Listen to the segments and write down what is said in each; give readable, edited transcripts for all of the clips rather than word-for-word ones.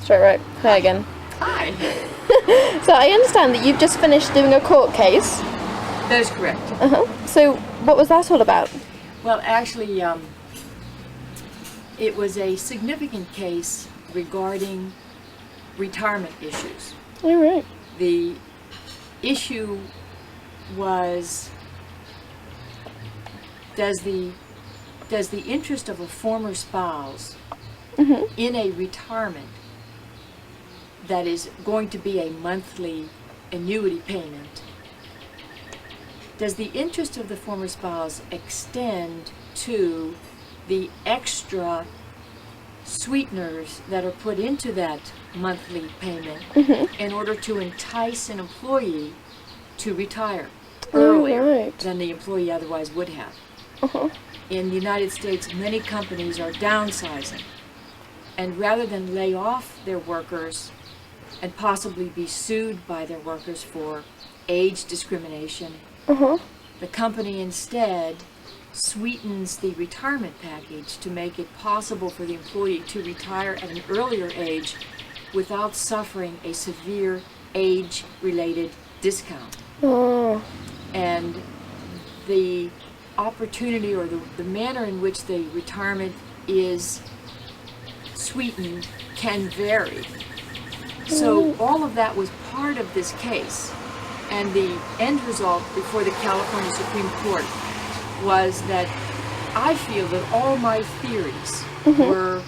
Straight right. Hi again. Hi. So I understand that you've just finished doing a court case. That is correct. So what was that all about? Well, actually, it was a significant case regarding retirement issues. All right. The issue was, does the interest of a former spouse in a retirement that is going to be a monthly annuity payment, does the interest of the former spouse extend to the extra sweeteners that are put into that monthly payment in order to entice an employee to retire earlier than the employee otherwise would have? In the United States, many companies are downsizing, and rather than lay off their workers and possibly be sued by their workers for age discrimination, the company instead sweetens the retirement package to make it possible for the employee to retire at an earlier age without suffering a severe age-related discount. And the opportunity or the manner in which the retirement is sweetened can vary. So all of that was part of this case, and the end result before the California Supreme Court was that I feel that all my theories were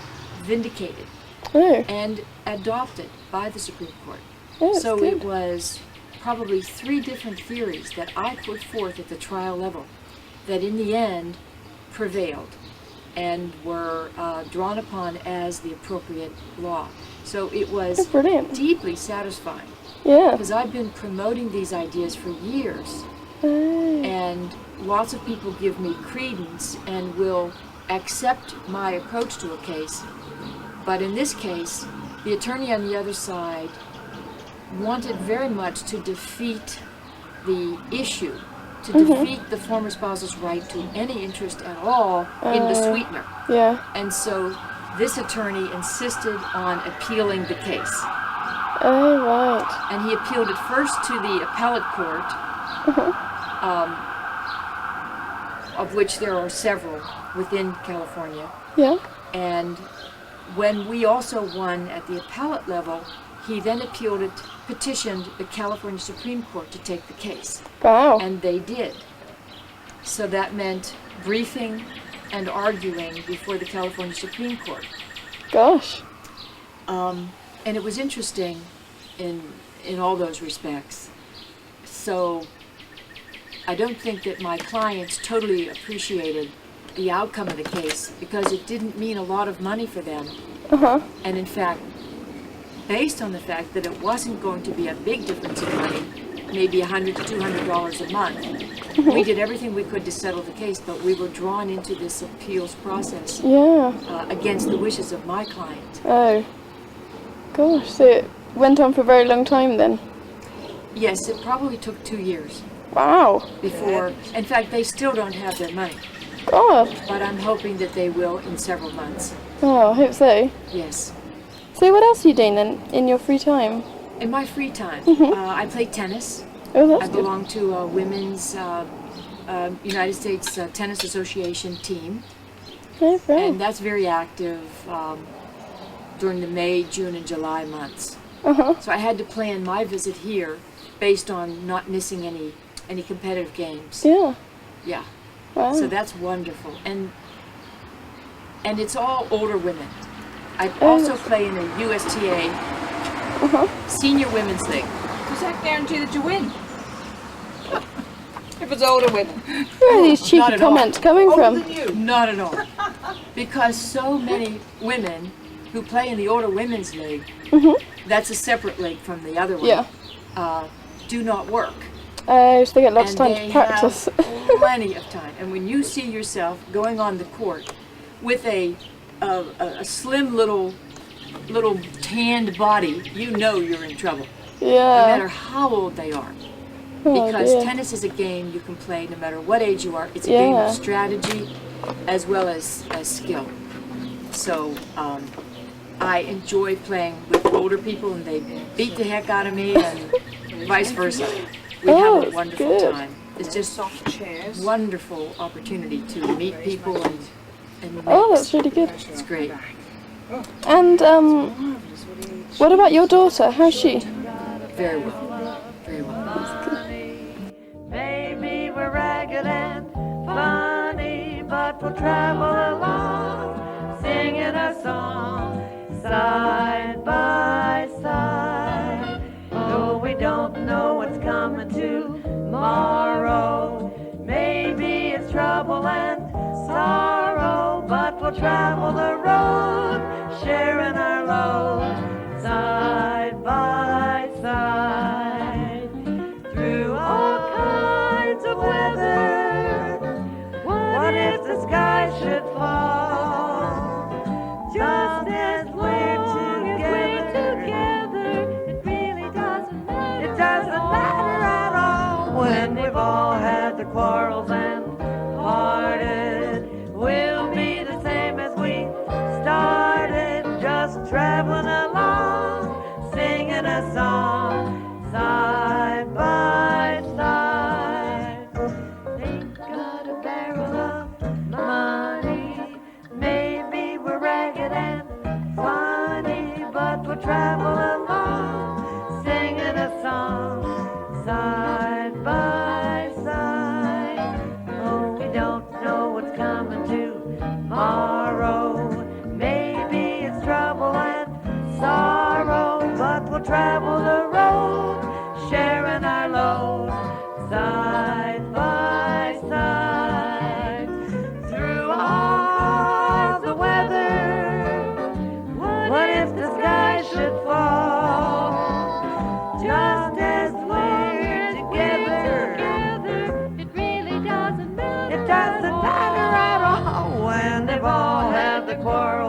vindicated and adopted by the Supreme Court. So it was probably 3 different theories that I put forth at the trial level that in the end prevailed and were drawn upon as the appropriate law. So it was deeply satisfying. Because I've been promoting these ideas for years, and lots of people give me credence and will accept my approach to a case. But in this case, the attorney on the other side wanted very much to defeat the issue, to defeat the former spouse's right to any interest at all in the sweetener. And so this attorney insisted on appealing the case. And he appealed it first to the appellate court, of which there are several within California. And when we also won at the appellate level, he then petitioned the California Supreme Court to take the case. And they did. So that meant briefing and arguing before the California Supreme Court. And it was interesting in all those respects. So I don't think that my clients totally appreciated the outcome of the case because it didn't mean a lot of money for them. And in fact, based on the fact that it wasn't going to be a big difference in money, maybe $100 to $200 a month, we did everything we could to settle the case, but we were drawn into this appeals process against the wishes of my client. Gosh, so it went on for a very long time then? Yes, it probably took 2 years. Before, in fact, they still don't have their money. But I'm hoping that they will in several months. I hope so. Yes. So what else are you doing then in your free time? In my free time, I play tennis. That's I belong to a women's United States Tennis Association team. And that's very active during the May, June, and July months. So I had to plan my visit here based on not missing any competitive games. So that's wonderful. And it's all older women. I also play in the USTA Senior Women's League. Does that guarantee that you win? If it's older women. Where are these cheeky comments coming from? Older than you. Not at all. Because so many women who play in the older women's league, that's a separate league from the other one, do not work. So they get lots of time to practice. Have plenty of time. And when you see yourself going on the court with a slim little tanned body, you know you're in trouble. No matter how old they are. Because tennis is a game you can play no matter what age you are. It's a game of strategy as well as skill. So I enjoy playing with older people and they beat the heck out of me and vice versa. We Oh, have a wonderful good. time. It's just Soft chairs. wonderful opportunity to meet people and mix. Oh, that's really good. It's great. And what about your daughter? How's she? Very well. Very well. Maybe we're ragged and funny, but we'll travel along, singing a song, side by side. Though we don't know what's coming tomorrow, maybe it's trouble and sorrow, but we'll travel the road, sharing our load, side by side. Through all kinds of weather, what if the sky should fall? Just as we're together, it really doesn't matter. It doesn't matter at all. When we've all had the quarrels and parted, we'll be the same as we started, just traveling along, singing a song, side by side. Ain't got a barrel of money, maybe we're ragged and funny, but we'll travel along, singing a song, side by side. Oh, we don't know what's coming tomorrow, maybe it's trouble and sorrow, but we'll travel the road, sharing our load, side by side. Through all the weather, what if the sky should fall? Just as we're together, it really doesn't matter. It doesn't matter at all. When they've all had the quarrel